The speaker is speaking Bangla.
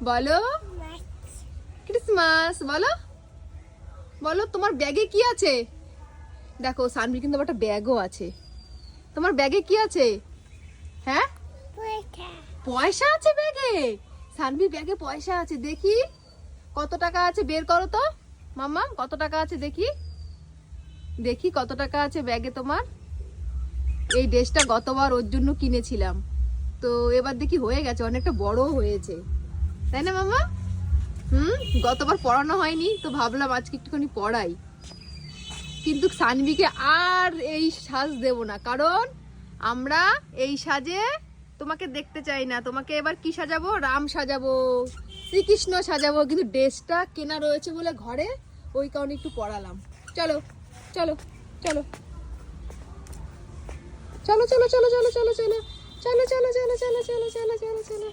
বলো ক্রিসমাস। বলো বলো তোমার ব্যাগে কি আছে? দেখো সানভি কিন্তু একটা ব্যাগও আছে। তোমার ব্যাগে কি আছে? হ্যাঁ, পয়সা আছে ব্যাগে। সানভি ব্যাগে পয়সা আছে, দেখি কত টাকা আছে, বের করো তো মাম্মা। কত টাকা আছে দেখি, দেখি কত টাকা আছে ব্যাগে তোমার। এই ড্রেসটা গতবার ওর জন্য কিনেছিলাম, তো এবার দেখি হয়ে গেছে, অনেকটা বড় হয়েছে, তাই না মাম্মা? গতবার পড়ানো হয়নি, তো ভাবলাম আজকে একটুখানি পড়াই। কিন্তু সানভিকে আর এই সাজ দেব না, কারণ আমরা এই সাজে তোমাকে দেখতে চাই না। তোমাকে এবার কি সাজাবো? রাম সাজাবো, শ্রীকৃষ্ণ সাজাবো। কিন্তু ড্রেসটা কেনা রয়েছে বলে ঘরে, ওই কারণে একটু পড়ালাম। চলো চলো চলো চলো চলো চলো চলো চলো চলো চলো চলো চলো চলো চলো চলো চলো চলো চলো